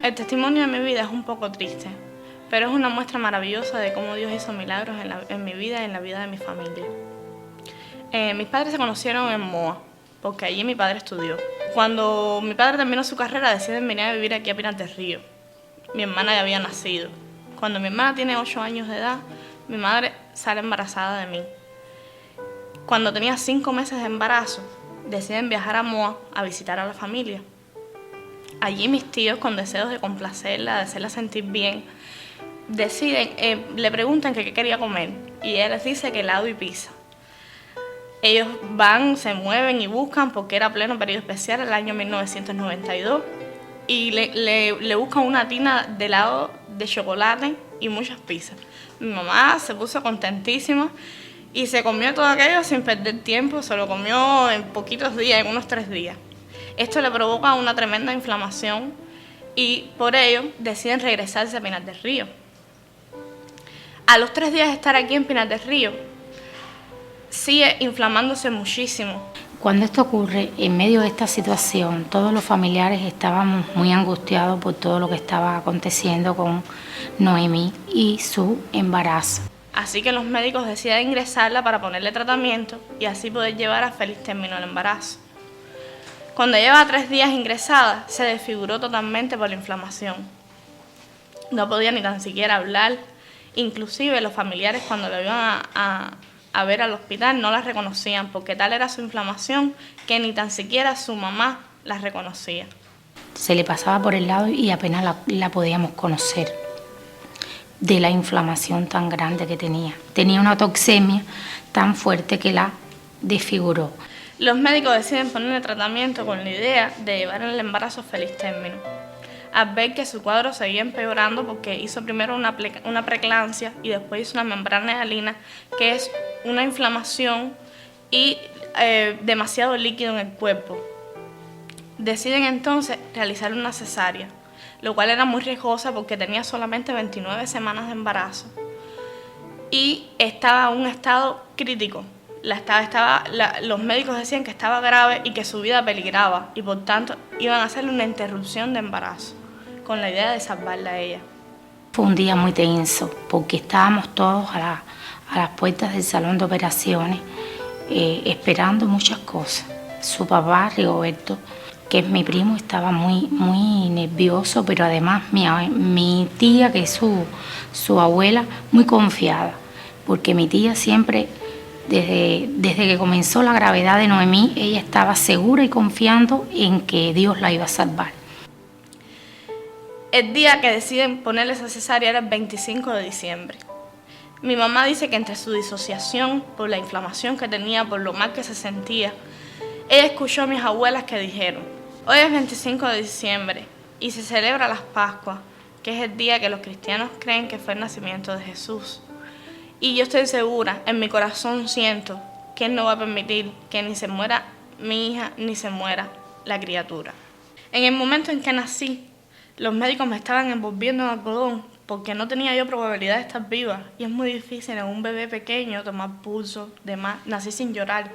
El testimonio de mi vida es un poco triste, pero es una muestra maravillosa de cómo Dios hizo milagros en mi vida y en la vida de mi familia. Mis padres se conocieron en Moa, porque allí mi padre estudió. Cuando mi padre terminó su carrera, deciden venir a vivir aquí a Pinas del Río. Mi hermana ya había nacido. Cuando mi hermana tiene 8 años de edad, mi madre sale embarazada de mí. Cuando tenía 5 meses de embarazo, deciden viajar a Moa a visitar a la familia. Allí mis tíos, con deseos de complacerla, de hacerla sentir bien, le preguntan que qué quería comer y ella les dice que helado y pizza. Ellos van, se mueven y buscan porque era pleno periodo especial, el año 1992, y le buscan una tina de helado de chocolate y muchas pizzas. Mi mamá se puso contentísima y se comió todo aquello sin perder tiempo, se lo comió en poquitos días, en unos 3 días. Esto le provoca una tremenda inflamación y por ello deciden regresarse a Pinas del Río. A los 3 días de estar aquí en Pinas del Río, sigue inflamándose muchísimo. Cuando esto ocurre, en medio de esta situación, todos los familiares estábamos muy angustiados por todo lo que estaba aconteciendo con Noemí y su embarazo. Así que los médicos deciden ingresarla para ponerle tratamiento y así poder llevar a feliz término el embarazo. Cuando lleva 3 días ingresada, se desfiguró totalmente por la inflamación. No podía ni tan siquiera hablar. Inclusive los familiares cuando la iban a ver al hospital no la reconocían porque tal era su inflamación que ni tan siquiera su mamá la reconocía. Se le pasaba por el lado y apenas la podíamos conocer de la inflamación tan grande que tenía. Tenía una toxemia tan fuerte que la desfiguró. Los médicos deciden ponerle tratamiento con la idea de llevar el embarazo a feliz término. Al ver que su cuadro seguía empeorando porque hizo primero una preeclampsia y después hizo una membrana hialina, que es una inflamación y demasiado líquido en el cuerpo. Deciden entonces realizar una cesárea, lo cual era muy riesgosa porque tenía solamente 29 semanas de embarazo y estaba en un estado crítico. Los médicos decían que estaba grave y que su vida peligraba y por tanto iban a hacerle una interrupción de embarazo con la idea de salvarla a ella. Fue un día muy tenso porque estábamos todos a las puertas del salón de operaciones esperando muchas cosas. Su papá, Rigoberto, que es mi primo, estaba muy nervioso, pero además mi tía, que es su abuela, muy confiada, porque mi tía siempre, desde que comenzó la gravedad de Noemí, ella estaba segura y confiando en que Dios la iba a salvar. El día que deciden ponerle esa cesárea era el 25 de diciembre. Mi mamá dice que entre su disociación, por la inflamación que tenía, por lo mal que se sentía, ella escuchó a mis abuelas que dijeron: hoy es 25 de diciembre y se celebra las Pascuas, que es el día que los cristianos creen que fue el nacimiento de Jesús. Y yo estoy segura, en mi corazón siento que Él no va a permitir que ni se muera mi hija, ni se muera la criatura. En el momento en que nací, los médicos me estaban envolviendo en algodón porque no tenía yo probabilidad de estar viva. Y es muy difícil en un bebé pequeño tomar pulso, demás. Nací sin llorar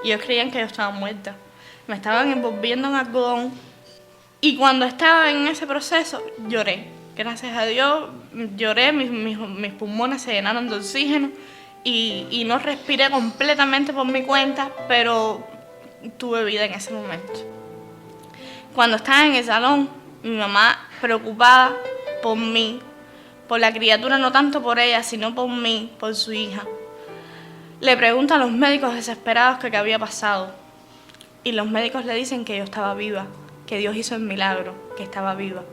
y ellos creían que yo estaba muerta. Me estaban envolviendo en algodón y cuando estaba en ese proceso lloré. Gracias a Dios lloré, mis pulmones se llenaron de oxígeno y no respiré completamente por mi cuenta, pero tuve vida en ese momento. Cuando estaba en el salón, mi mamá, preocupada por mí, por la criatura, no tanto por ella, sino por mí, por su hija, le pregunta a los médicos desesperados que qué había pasado. Y los médicos le dicen que yo estaba viva, que Dios hizo el milagro, que estaba viva.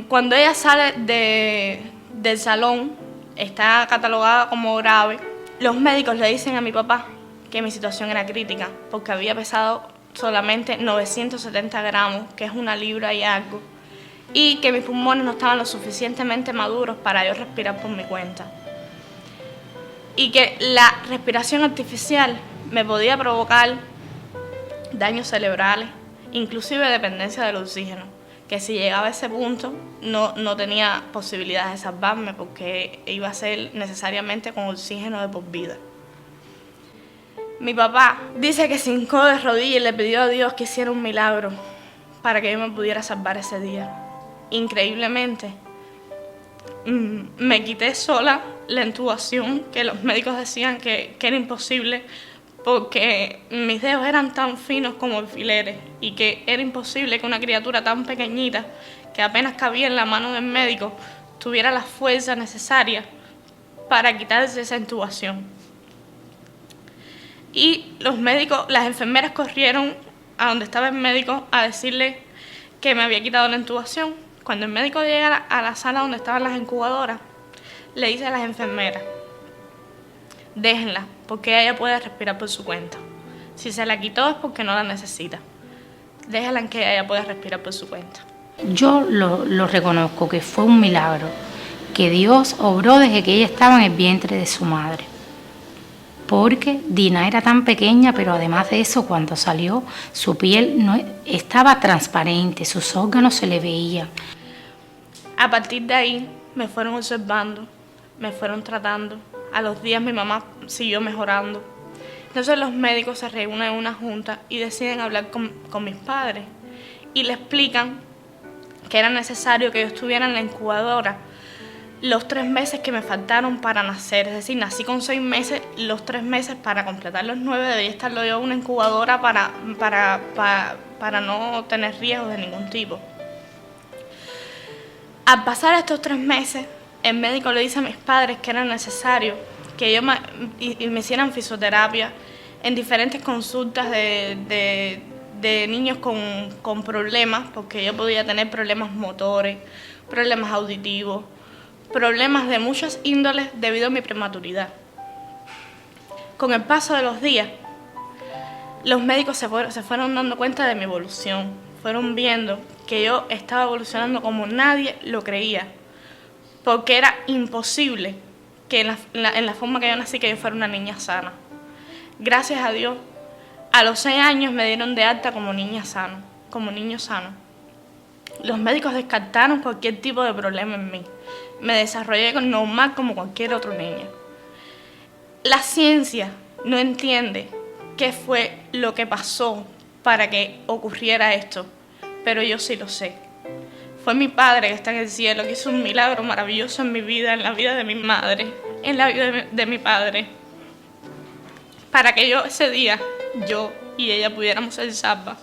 Cuando ella sale del salón, está catalogada como grave. Los médicos le dicen a mi papá que mi situación era crítica, porque había pesado solamente 970 gramos, que es 1 libra y algo, y que mis pulmones no estaban lo suficientemente maduros para yo respirar por mi cuenta. Y que la respiración artificial me podía provocar daños cerebrales, inclusive dependencia del oxígeno, que si llegaba a ese punto no tenía posibilidades de salvarme porque iba a ser necesariamente con oxígeno de por vida. Mi papá dice que se hincó de rodillas y le pidió a Dios que hiciera un milagro, para que yo me pudiera salvar ese día. Increíblemente, me quité sola la intubación, que los médicos decían que era imposible, porque mis dedos eran tan finos como alfileres y que era imposible que una criatura tan pequeñita, que apenas cabía en la mano del médico, tuviera la fuerza necesaria para quitarse esa intubación. Y los médicos, las enfermeras corrieron a donde estaba el médico a decirle que me había quitado la intubación. Cuando el médico llega a la sala donde estaban las incubadoras, le dice a las enfermeras: déjenla, porque ella puede respirar por su cuenta. Si se la quitó es porque no la necesita. Déjenla en que ella pueda respirar por su cuenta. Yo lo reconozco que fue un milagro, que Dios obró desde que ella estaba en el vientre de su madre. Porque Dina era tan pequeña, pero además de eso, cuando salió, su piel no estaba transparente, sus órganos se le veían. A partir de ahí me fueron observando, me fueron tratando. A los días mi mamá siguió mejorando. Entonces los médicos se reúnen en una junta y deciden hablar con mis padres y le explican que era necesario que yo estuviera en la incubadora los 3 meses que me faltaron para nacer. Es decir, nací con 6 meses, los 3 meses para completar los 9 debía estarlo yo en una incubadora para no tener riesgos de ningún tipo. Al pasar estos 3 meses, el médico le dice a mis padres que era necesario que yo me hicieran fisioterapia en diferentes consultas de niños con problemas, porque yo podía tener problemas motores, problemas auditivos, problemas de muchas índoles debido a mi prematuridad. Con el paso de los días, los médicos se fueron dando cuenta de mi evolución, fueron viendo que yo estaba evolucionando como nadie lo creía, porque era imposible que en la forma que yo nací, que yo fuera una niña sana. Gracias a Dios, a los 6 años me dieron de alta como niña sana, como niño sano. Los médicos descartaron cualquier tipo de problema en mí. Me desarrollé normal como cualquier otro niño. La ciencia no entiende qué fue lo que pasó para que ocurriera esto, pero yo sí lo sé. Fue mi padre que está en el cielo, que hizo un milagro maravilloso en mi vida, en la vida de mi madre, en la vida de mi padre, para que yo ese día, yo y ella pudiéramos ser salvas,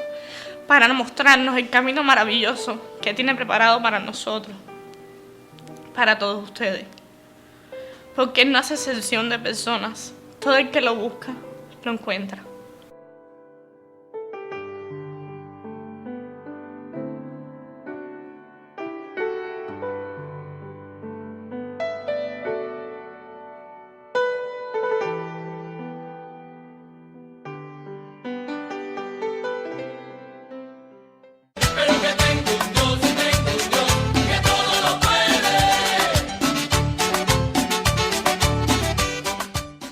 para mostrarnos el camino maravilloso que tiene preparado para nosotros, para todos ustedes. Porque Él no hace excepción de personas, todo el que lo busca, lo encuentra.